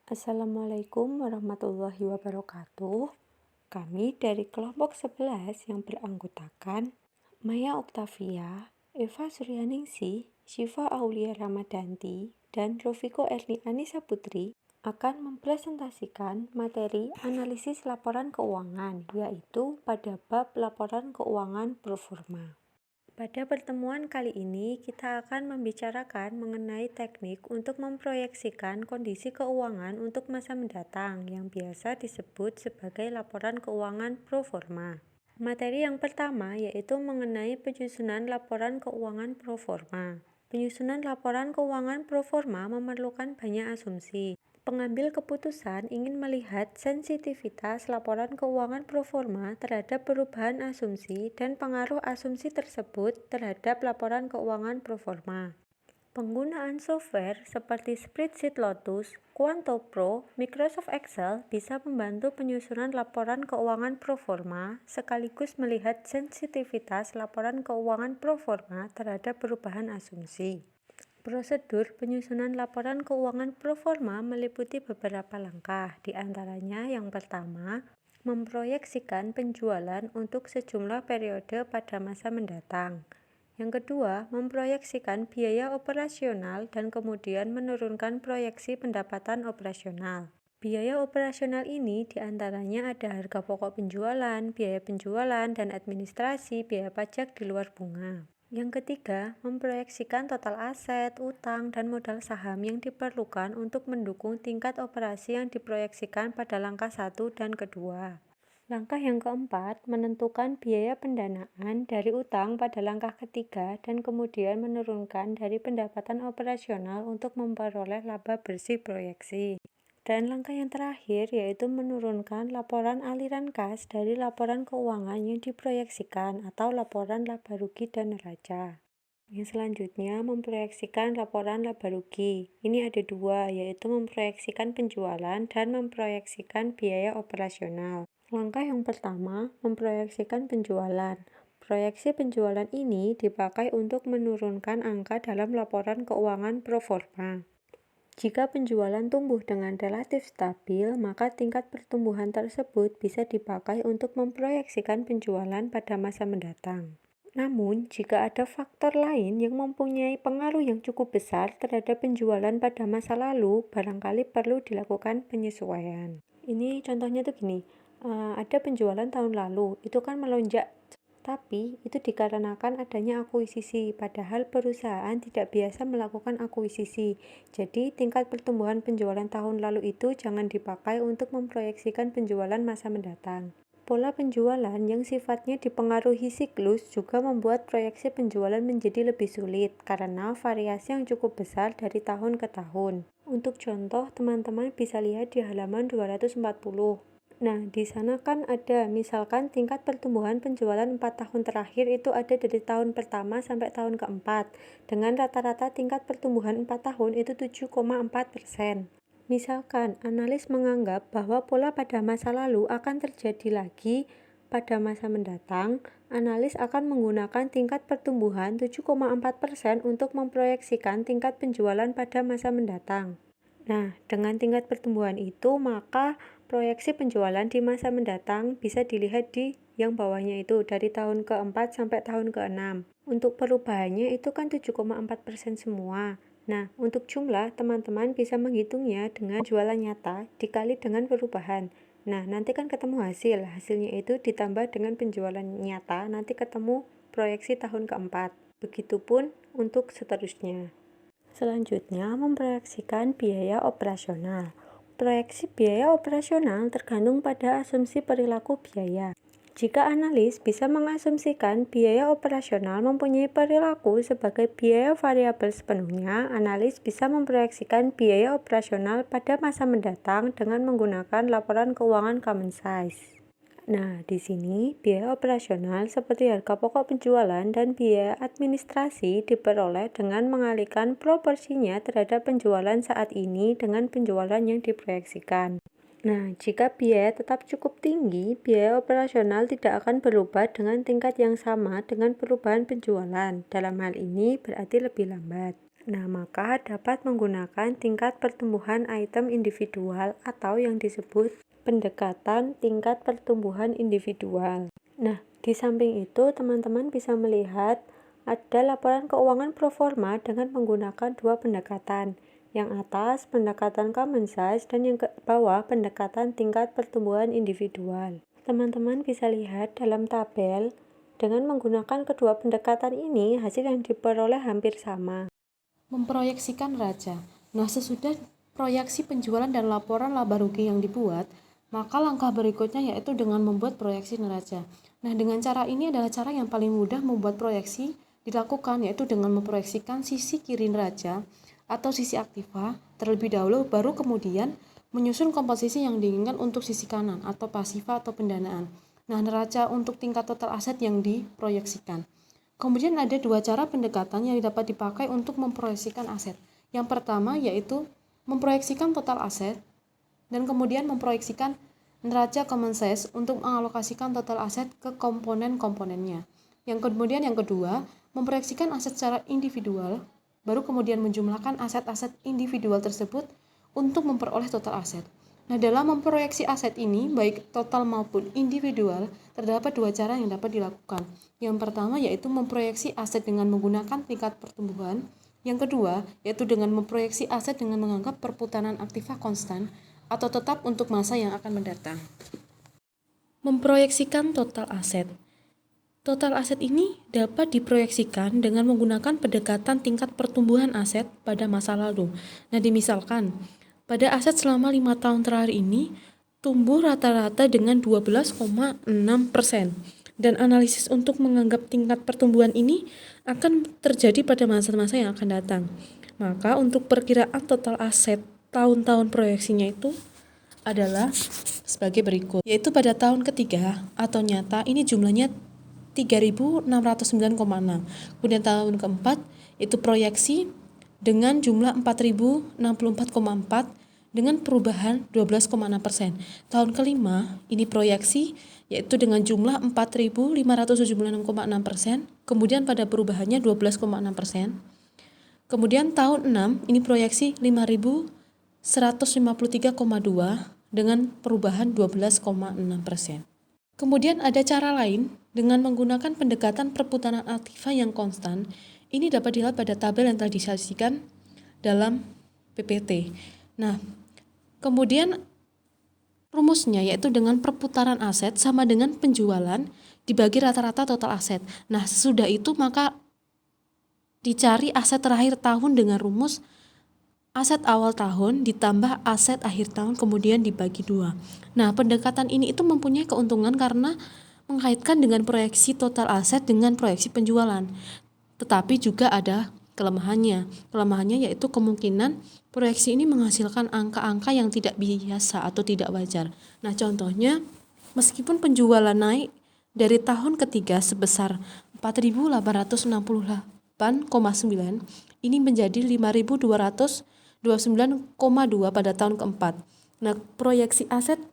Assalamualaikum warahmatullahi wabarakatuh. Kami dari kelompok 11 yang beranggotakan Maya Oktavia, Eva Suryaningsih, Syifa Aulia Ramadanti, dan Rofiko Erni Anissa Putri akan mempresentasikan materi analisis laporan keuangan, yaitu pada bab laporan keuangan proforma. Pada pertemuan kali ini, kita akan membicarakan mengenai teknik untuk memproyeksikan kondisi keuangan untuk masa mendatang yang biasa disebut sebagai laporan keuangan proforma. Materi yang pertama yaitu mengenai penyusunan laporan keuangan proforma. Penyusunan laporan keuangan proforma memerlukan banyak asumsi. Pengambil keputusan ingin melihat sensitivitas laporan keuangan proforma terhadap perubahan asumsi dan pengaruh asumsi tersebut terhadap laporan keuangan proforma. Penggunaan software seperti Spreadsheet Lotus, Quanto Pro, Microsoft Excel bisa membantu penyusunan laporan keuangan proforma sekaligus melihat sensitivitas laporan keuangan proforma terhadap perubahan asumsi. Prosedur penyusunan laporan keuangan proforma meliputi beberapa langkah, di antaranya yang pertama, memproyeksikan penjualan untuk sejumlah periode pada masa mendatang. Yang kedua, memproyeksikan biaya operasional dan kemudian menurunkan proyeksi pendapatan operasional. Biaya operasional ini diantaranya ada harga pokok penjualan, biaya penjualan, dan administrasi, biaya pajak di luar bunga. Yang ketiga, memproyeksikan total aset, utang, dan modal saham yang diperlukan untuk mendukung tingkat operasi yang diproyeksikan pada langkah 1 dan kedua. Langkah yang keempat, menentukan biaya pendanaan dari utang pada langkah ketiga dan kemudian menurunkan dari pendapatan operasional untuk memperoleh laba bersih proyeksi. Dan langkah yang terakhir yaitu menurunkan laporan aliran kas dari laporan keuangan yang diproyeksikan atau laporan laba rugi dan neraca. Yang selanjutnya memproyeksikan laporan laba rugi. Ini ada dua, yaitu memproyeksikan penjualan dan memproyeksikan biaya operasional. Langkah yang pertama, memproyeksikan penjualan. Proyeksi penjualan ini dipakai untuk menurunkan angka dalam laporan keuangan proforma. Jika penjualan tumbuh dengan relatif stabil, maka tingkat pertumbuhan tersebut bisa dipakai untuk memproyeksikan penjualan pada masa mendatang. Namun, jika ada faktor lain yang mempunyai pengaruh yang cukup besar terhadap penjualan pada masa lalu, barangkali perlu dilakukan penyesuaian. Ini contohnya tuh gini, ada penjualan tahun lalu, itu kan melonjak. Tapi itu dikarenakan adanya akuisisi, padahal perusahaan tidak biasa melakukan akuisisi. Jadi, tingkat pertumbuhan penjualan tahun lalu itu jangan dipakai untuk memproyeksikan penjualan masa mendatang. Pola penjualan yang sifatnya dipengaruhi siklus juga membuat proyeksi penjualan menjadi lebih sulit karena variasi yang cukup besar dari tahun ke tahun. Untuk contoh, teman-teman bisa lihat di halaman 240. Nah, di sana kan ada misalkan tingkat pertumbuhan penjualan 4 tahun terakhir itu ada dari tahun pertama sampai tahun keempat, dengan rata-rata tingkat pertumbuhan 4 tahun itu 7,4%. Misalkan, analis menganggap bahwa pola pada masa lalu akan terjadi lagi pada masa mendatang, analis akan menggunakan tingkat pertumbuhan 7,4% untuk memproyeksikan tingkat penjualan pada masa mendatang. Nah, dengan tingkat pertumbuhan itu, maka proyeksi penjualan di masa mendatang bisa dilihat di yang bawahnya itu, dari tahun ke-4 sampai tahun ke-6. Untuk perubahannya itu kan 7,4% semua. Nah, untuk jumlah, teman-teman bisa menghitungnya dengan jualan nyata dikali dengan perubahan. Nah, nanti kan ketemu hasil. Hasilnya itu ditambah dengan penjualan nyata, nanti ketemu proyeksi tahun ke-4. Begitupun untuk seterusnya. Selanjutnya, memproyeksikan biaya operasional. Proyeksi biaya operasional tergantung pada asumsi perilaku biaya. Jika analis bisa mengasumsikan biaya operasional mempunyai perilaku sebagai biaya variabel sepenuhnya, analis bisa memproyeksikan biaya operasional pada masa mendatang dengan menggunakan laporan keuangan common size. Nah, di sini biaya operasional seperti harga pokok penjualan dan biaya administrasi diperoleh dengan mengalihkan proporsinya terhadap penjualan saat ini dengan penjualan yang diproyeksikan. Nah, jika biaya tetap cukup tinggi, biaya operasional tidak akan berubah dengan tingkat yang sama dengan perubahan penjualan. Dalam hal ini berarti lebih lambat. Nah, maka dapat menggunakan tingkat pertumbuhan item individual atau yang disebut pendekatan tingkat pertumbuhan individual. Nah, di samping itu teman-teman bisa melihat ada laporan keuangan pro forma dengan menggunakan dua pendekatan. Yang atas pendekatan common size dan yang ke bawah pendekatan tingkat pertumbuhan individual. Teman-teman bisa lihat dalam tabel dengan menggunakan kedua pendekatan ini hasil yang diperoleh hampir sama. Memproyeksikan neraca. Nah, sesudah proyeksi penjualan dan laporan laba rugi yang dibuat, maka langkah berikutnya yaitu dengan membuat proyeksi neraca. Nah, dengan cara ini adalah cara yang paling mudah membuat proyeksi dilakukan, yaitu dengan memproyeksikan sisi kiri neraca atau sisi aktiva terlebih dahulu, baru kemudian menyusun komposisi yang diinginkan untuk sisi kanan atau pasifa atau pendanaan. Nah, neraca untuk tingkat total aset yang diproyeksikan. Kemudian ada dua cara pendekatan yang dapat dipakai untuk memproyeksikan aset. Yang pertama yaitu memproyeksikan total aset dan kemudian memproyeksikan neraca common size untuk mengalokasikan total aset ke komponen-komponennya. Yang kedua, memproyeksikan aset secara individual, baru kemudian menjumlahkan aset-aset individual tersebut untuk memperoleh total aset. Nah, dalam memproyeksi aset ini, baik total maupun individual, terdapat dua cara yang dapat dilakukan. Yang pertama yaitu memproyeksi aset dengan menggunakan tingkat pertumbuhan. Yang kedua yaitu dengan memproyeksi aset dengan menganggap perputaran aktiva konstan atau tetap untuk masa yang akan mendatang. Memproyeksikan total aset. Total aset ini dapat diproyeksikan dengan menggunakan pendekatan tingkat pertumbuhan aset pada masa lalu. Nah, dimisalkan pada aset selama 5 tahun terakhir ini tumbuh rata-rata dengan 12,6%. Dan analisis untuk menganggap tingkat pertumbuhan ini akan terjadi pada masa-masa yang akan datang. Maka untuk perkiraan total aset tahun-tahun proyeksinya itu adalah sebagai berikut. Yaitu pada tahun ketiga atau nyata ini jumlahnya 3.609,6. Kemudian tahun keempat itu proyeksi dengan jumlah 4.064,4 dengan perubahan 12,6%. Tahun kelima ini proyeksi yaitu dengan jumlah 4.576,6%, kemudian pada perubahannya 12,6%. Kemudian tahun 6 ini proyeksi 5.153,2 dengan perubahan 12,6%. Kemudian ada cara lain dengan menggunakan pendekatan perputaran aktiva yang konstan. Ini dapat dilihat pada tabel yang telah disajikan dalam PPT. Nah, kemudian rumusnya yaitu dengan perputaran aset sama dengan penjualan dibagi rata-rata total aset. Nah, sesudah itu maka dicari aset terakhir tahun dengan rumus aset awal tahun ditambah aset akhir tahun kemudian dibagi 2. Nah, pendekatan ini itu mempunyai keuntungan karena mengkaitkan dengan proyeksi total aset dengan proyeksi penjualan. Tetapi juga ada kelemahannya. Kelemahannya yaitu kemungkinan proyeksi ini menghasilkan angka-angka yang tidak biasa atau tidak wajar. Nah, contohnya meskipun penjualan naik dari tahun ketiga sebesar 4.868,9 ini menjadi 5.229,2 pada tahun keempat. Nah, proyeksi aset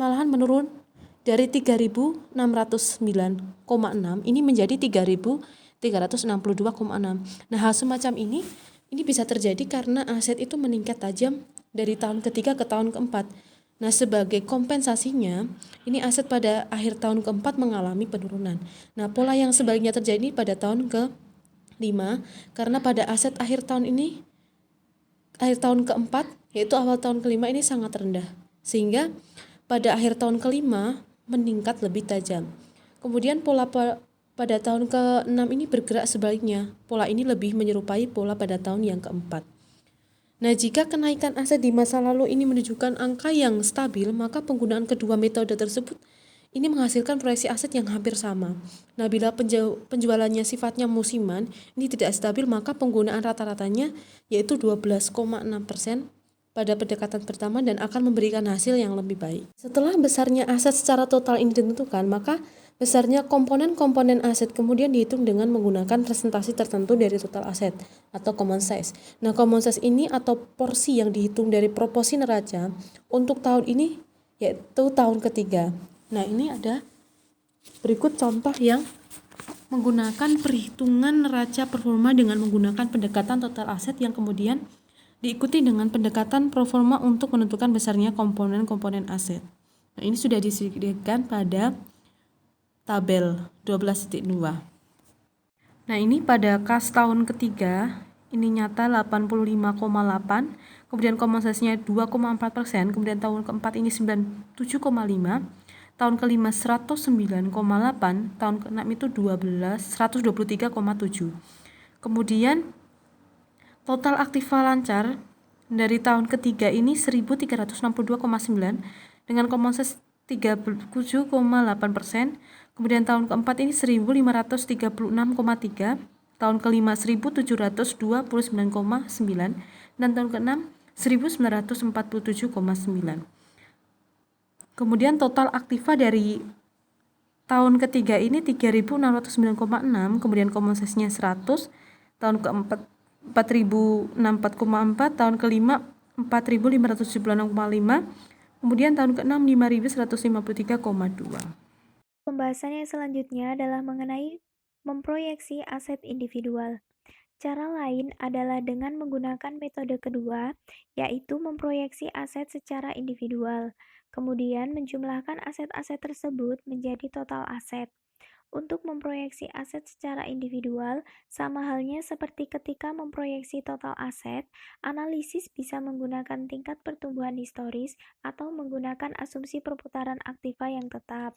malahan menurun dari 3.609,6 ini menjadi 3.362,6. Nah, hal semacam ini bisa terjadi karena aset itu meningkat tajam dari tahun ketiga ke tahun keempat. Nah, sebagai kompensasinya, ini aset pada akhir tahun keempat mengalami penurunan. Nah, pola yang sebaliknya terjadi pada tahun ke-5 karena pada aset akhir tahun keempat yaitu awal tahun kelima ini sangat rendah, sehingga pada akhir tahun kelima meningkat lebih tajam. Kemudian pola pada tahun ke-6 ini bergerak sebaliknya. Pola ini lebih menyerupai pola pada tahun yang keempat. Nah, jika kenaikan aset di masa lalu ini menunjukkan angka yang stabil, maka penggunaan kedua metode tersebut ini menghasilkan proyeksi aset yang hampir sama. Nah, bila penjualannya sifatnya musiman, ini tidak stabil, maka penggunaan rata-ratanya yaitu 12,6% pada pendekatan pertama dan akan memberikan hasil yang lebih baik. Setelah besarnya aset secara total ini ditentukan, maka besarnya komponen-komponen aset kemudian dihitung dengan menggunakan presentasi tertentu dari total aset atau common size. Nah, common size ini atau porsi yang dihitung dari proporsi neraca untuk tahun ini yaitu tahun ketiga. Nah, ini ada berikut contoh yang menggunakan perhitungan neraca performa dengan menggunakan pendekatan total aset yang kemudian diikuti dengan pendekatan performa untuk menentukan besarnya komponen-komponen aset. Nah, ini sudah disediakan pada tabel 12.2. Nah, ini pada kas tahun ketiga, ini nyata 85,8, kemudian kompensasinya 2,4%, kemudian tahun keempat ini 97,5, tahun kelima 109,8, tahun keenam itu 123,7. Kemudian total aktiva lancar dari tahun ketiga ini 1362,9 dengan kompensasi 37,8%, kemudian tahun keempat ini 1536,3, tahun kelima 1729,9, dan tahun keenam 1947,9. Kemudian total aktiva dari tahun ketiga ini 3609,6, kemudian kompensasinya 100, tahun keempat 4064,4, tahun kelima 4576,5, kemudian tahun keenam 5153,2. Pembahasan yang selanjutnya adalah mengenai memproyeksi aset individual. Cara lain adalah dengan menggunakan metode kedua, yaitu memproyeksi aset secara individual, kemudian menjumlahkan aset-aset tersebut menjadi total aset. Untuk memproyeksi aset secara individual, sama halnya seperti ketika memproyeksi total aset, analisis bisa menggunakan tingkat pertumbuhan historis atau menggunakan asumsi perputaran aktiva yang tetap.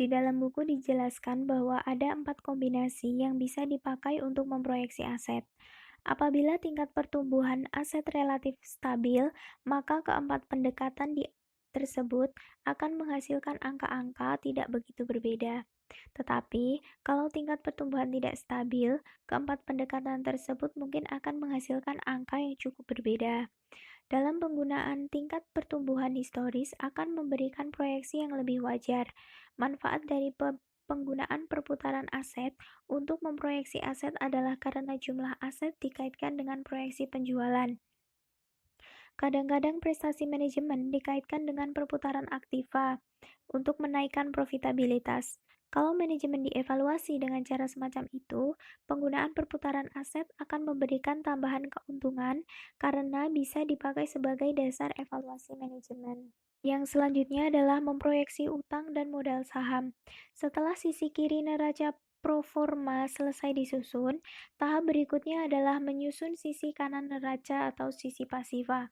Di dalam buku dijelaskan bahwa ada 4 kombinasi yang bisa dipakai untuk memproyeksi aset. Apabila tingkat pertumbuhan aset relatif stabil, maka keempat pendekatan tersebut akan menghasilkan angka-angka tidak begitu berbeda. Tetapi, kalau tingkat pertumbuhan tidak stabil, keempat pendekatan tersebut mungkin akan menghasilkan angka yang cukup berbeda. Dalam penggunaan tingkat pertumbuhan historis akan memberikan proyeksi yang lebih wajar. Manfaat dari penggunaan perputaran aset untuk memproyeksi aset adalah karena jumlah aset dikaitkan dengan proyeksi penjualan. Kadang-kadang prestasi manajemen dikaitkan dengan perputaran aktiva untuk menaikkan profitabilitas. Kalau manajemen dievaluasi dengan cara semacam itu, penggunaan perputaran aset akan memberikan tambahan keuntungan karena bisa dipakai sebagai dasar evaluasi manajemen. Yang selanjutnya adalah memproyeksi utang dan modal saham. Setelah sisi kiri neraca proforma selesai disusun, tahap berikutnya adalah menyusun sisi kanan neraca atau sisi pasiva.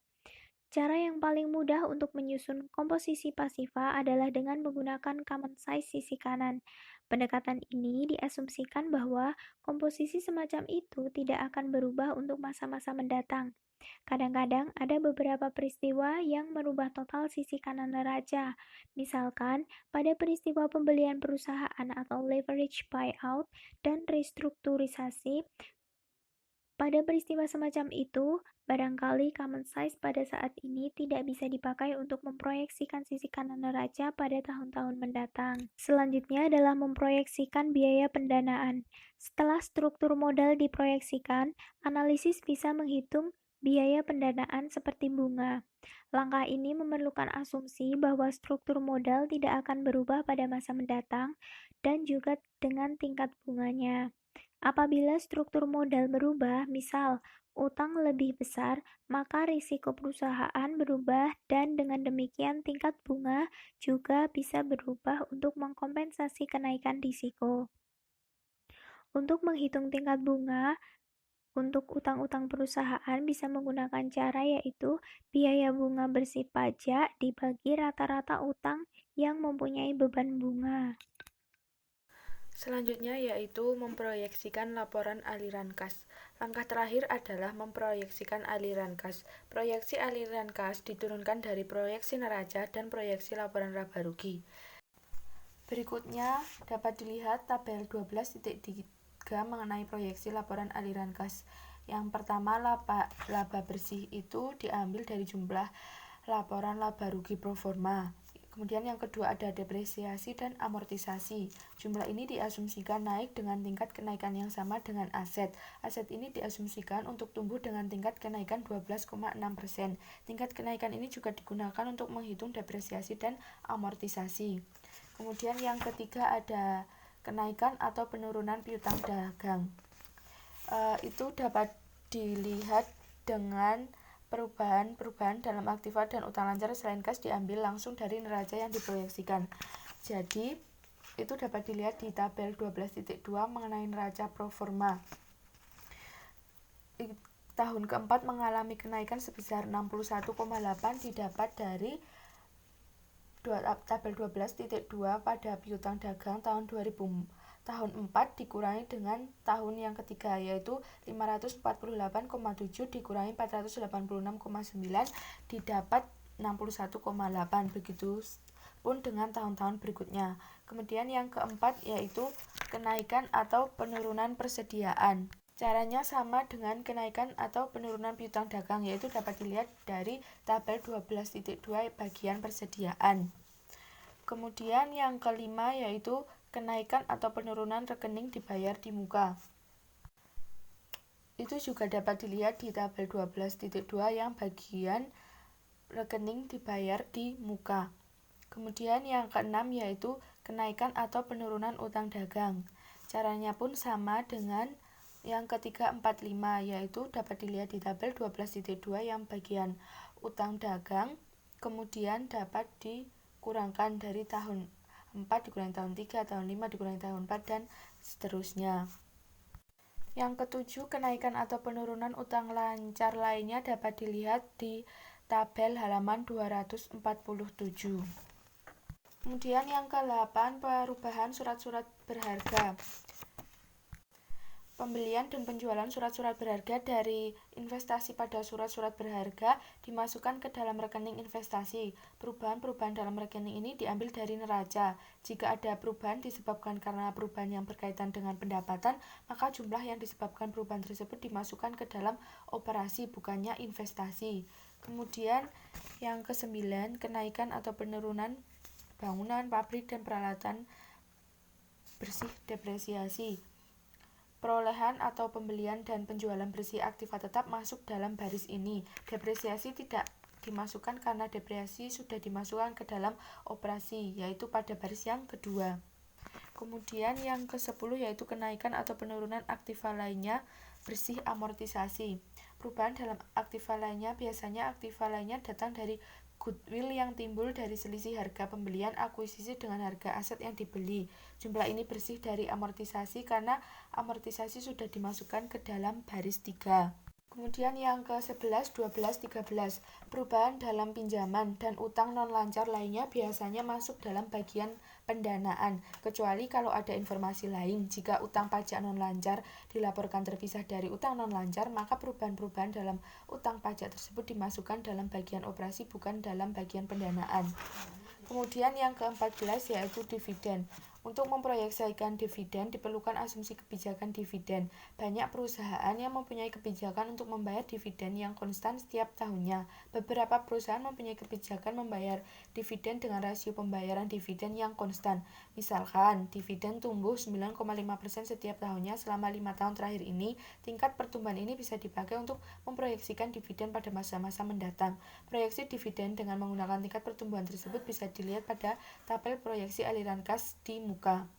Cara yang paling mudah untuk menyusun komposisi pasiva adalah dengan menggunakan common size sisi kanan. Pendekatan ini diasumsikan bahwa komposisi semacam itu tidak akan berubah untuk masa-masa mendatang. Kadang-kadang ada beberapa peristiwa yang merubah total sisi kanan neraca. Misalkan, pada peristiwa pembelian perusahaan atau leverage buyout dan restrukturisasi. Pada peristiwa semacam itu, barangkali common size pada saat ini tidak bisa dipakai untuk memproyeksikan sisi kanan neraca pada tahun-tahun mendatang. Selanjutnya adalah memproyeksikan biaya pendanaan. Setelah struktur modal diproyeksikan, analisis bisa menghitung biaya pendanaan seperti bunga. Langkah ini memerlukan asumsi bahwa struktur modal tidak akan berubah pada masa mendatang dan juga dengan tingkat bunganya. Apabila struktur modal berubah, misal utang lebih besar, maka risiko perusahaan berubah dan dengan demikian tingkat bunga juga bisa berubah untuk mengkompensasi kenaikan risiko. Untuk menghitung tingkat bunga, untuk utang-utang perusahaan bisa menggunakan cara yaitu biaya bunga bersih pajak dibagi rata-rata utang yang mempunyai beban bunga. Selanjutnya yaitu memproyeksikan laporan aliran kas. Langkah terakhir adalah memproyeksikan aliran kas. Proyeksi aliran kas diturunkan dari proyeksi neraca dan proyeksi laporan laba rugi. Berikutnya dapat dilihat tabel 12.3 mengenai proyeksi laporan aliran kas. Yang pertama, laba bersih itu diambil dari jumlah laporan laba rugi proforma. Kemudian yang kedua ada depresiasi dan amortisasi. Jumlah ini diasumsikan naik dengan tingkat kenaikan yang sama dengan aset. Aset ini diasumsikan untuk tumbuh dengan tingkat kenaikan 12,6%. Tingkat kenaikan ini juga digunakan untuk menghitung depresiasi dan amortisasi. Kemudian yang ketiga ada kenaikan atau penurunan piutang dagang. Itu dapat dilihat dengan perubahan dalam aktiva dan utang lancar selain kas diambil langsung dari neraca yang diproyeksikan. Jadi, itu dapat dilihat di tabel 12.2 mengenai neraca proforma. Tahun keempat mengalami kenaikan sebesar 61,8 didapat dari tabel 12.2 pada piutang dagang tahun 4 dikurangi dengan tahun yang ketiga, yaitu 548,7 dikurangi 486,9 didapat 61,8. Begitu pun dengan tahun-tahun berikutnya. Kemudian yang keempat yaitu kenaikan atau penurunan persediaan. Caranya sama dengan kenaikan atau penurunan piutang dagang, yaitu dapat dilihat dari tabel 12.2 bagian persediaan. Kemudian yang kelima yaitu kenaikan atau penurunan rekening dibayar di muka. Itu juga dapat dilihat di tabel 12.2 yang bagian rekening dibayar di muka. Kemudian yang keenam yaitu kenaikan atau penurunan utang dagang. Caranya pun sama dengan yang ketiga 45, yaitu dapat dilihat di tabel 12.2 yang bagian utang dagang, kemudian dapat dikurangkan dari tahun 4 dikurangi tahun 3, tahun 5 dikurangi tahun 4, dan seterusnya. Yang ketujuh, kenaikan atau penurunan utang lancar lainnya dapat dilihat di tabel halaman 247. Kemudian yang ke-8, perubahan surat-surat berharga. Pembelian dan penjualan surat-surat berharga dari investasi pada surat-surat berharga dimasukkan ke dalam rekening investasi. Perubahan-perubahan dalam rekening ini diambil dari neraca. Jika ada perubahan disebabkan karena perubahan yang berkaitan dengan pendapatan, maka jumlah yang disebabkan perubahan tersebut dimasukkan ke dalam operasi, bukannya investasi. Kemudian yang ke-9, kenaikan atau penurunan bangunan, pabrik, dan peralatan bersih depresiasi. Perolehan atau pembelian dan penjualan bersih aktiva tetap masuk dalam baris ini. Depresiasi tidak dimasukkan karena depresiasi sudah dimasukkan ke dalam operasi, yaitu pada baris yang kedua. Kemudian yang ke-10 yaitu kenaikan atau penurunan aktiva lainnya bersih amortisasi. Perubahan dalam aktiva lainnya biasanya aktiva lainnya datang dari goodwill yang timbul dari selisih harga pembelian akuisisi dengan harga aset yang dibeli. Jumlah ini bersih dari amortisasi karena amortisasi sudah dimasukkan ke dalam baris 3. Kemudian yang ke-11, 12, 13. Perubahan dalam pinjaman dan utang non-lancar lainnya biasanya masuk dalam bagian pendanaan, kecuali kalau ada informasi lain. Jika utang pajak non-lancar dilaporkan terpisah dari utang non-lancar, maka perubahan-perubahan dalam utang pajak tersebut dimasukkan dalam bagian operasi, bukan dalam bagian pendanaan. Kemudian yang ke-14 yaitu dividen. Untuk memproyeksikan dividen diperlukan asumsi kebijakan dividen. Banyak perusahaan yang mempunyai kebijakan untuk membayar dividen yang konstan setiap tahunnya. Beberapa perusahaan mempunyai kebijakan membayar dividen dengan rasio pembayaran dividen yang konstan. Misalkan, dividen tumbuh 9,5% setiap tahunnya selama 5 tahun terakhir ini. Tingkat pertumbuhan ini bisa dipakai untuk memproyeksikan dividen pada masa-masa mendatang. Proyeksi dividen dengan menggunakan tingkat pertumbuhan tersebut bisa dilihat pada tabel proyeksi aliran kas di muka.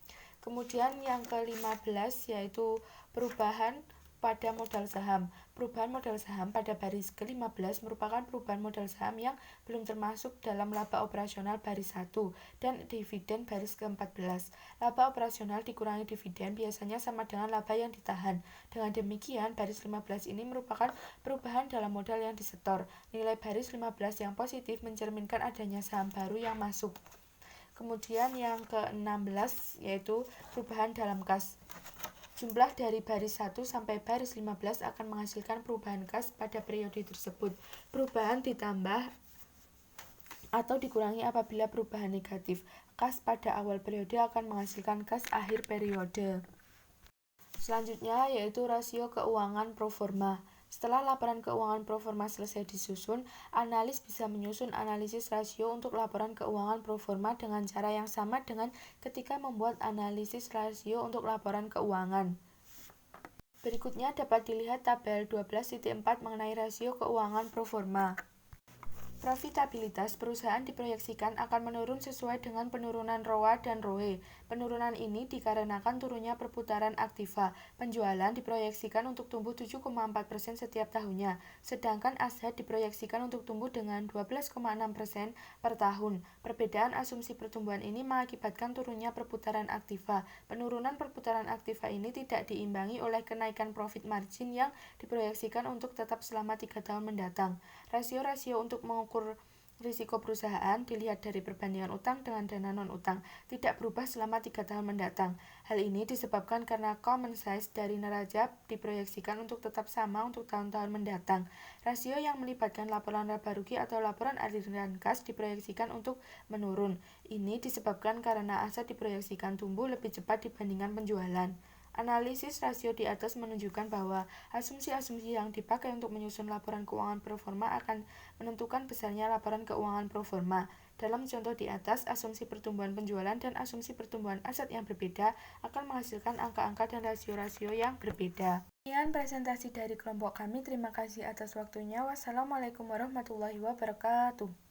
Kemudian yang ke-15 yaitu perubahan pada modal saham. Perubahan modal saham pada baris ke-15 merupakan perubahan modal saham yang belum termasuk dalam laba operasional baris 1 dan dividen baris ke-14. Laba operasional dikurangi dividen biasanya sama dengan laba yang ditahan. Dengan demikian, baris 15 ini merupakan perubahan dalam modal yang disetor. Nilai baris 15 yang positif mencerminkan adanya saham baru yang masuk. Kemudian yang ke-16 yaitu perubahan dalam kas. Jumlah dari baris 1 sampai baris 15 akan menghasilkan perubahan kas pada periode tersebut. Perubahan ditambah atau dikurangi apabila perubahan negatif. Kas pada awal periode akan menghasilkan kas akhir periode. Selanjutnya yaitu rasio keuangan proforma. Setelah laporan keuangan proforma selesai disusun, analis bisa menyusun analisis rasio untuk laporan keuangan proforma dengan cara yang sama dengan ketika membuat analisis rasio untuk laporan keuangan. Berikutnya dapat dilihat tabel 12.4 mengenai rasio keuangan proforma. Profitabilitas perusahaan diproyeksikan akan menurun sesuai dengan penurunan ROA dan ROE. Penurunan ini dikarenakan turunnya perputaran aktiva. Penjualan diproyeksikan untuk tumbuh 7,4% setiap tahunnya, sedangkan aset diproyeksikan untuk tumbuh dengan 12,6% per tahun. Perbedaan asumsi pertumbuhan ini mengakibatkan turunnya perputaran aktiva. Penurunan perputaran aktiva ini tidak diimbangi oleh kenaikan profit margin yang diproyeksikan untuk tetap selama 3 tahun mendatang. Rasio-rasio untuk mengukur risiko perusahaan dilihat dari perbandingan utang dengan dana non-utang tidak berubah selama 3 tahun mendatang. Hal ini disebabkan karena common size dari neraca diproyeksikan untuk tetap sama untuk tahun-tahun mendatang. Rasio yang melibatkan laporan laba rugi atau laporan aliran kas diproyeksikan untuk menurun. Ini disebabkan karena aset diproyeksikan tumbuh lebih cepat dibandingkan penjualan. Analisis rasio di atas menunjukkan bahwa asumsi-asumsi yang dipakai untuk menyusun laporan keuangan proforma akan menentukan besarnya laporan keuangan proforma. Dalam contoh di atas, asumsi pertumbuhan penjualan dan asumsi pertumbuhan aset yang berbeda akan menghasilkan angka-angka dan rasio-rasio yang berbeda. Sekian presentasi dari kelompok kami. Terima kasih atas waktunya. Wassalamualaikum warahmatullahi wabarakatuh.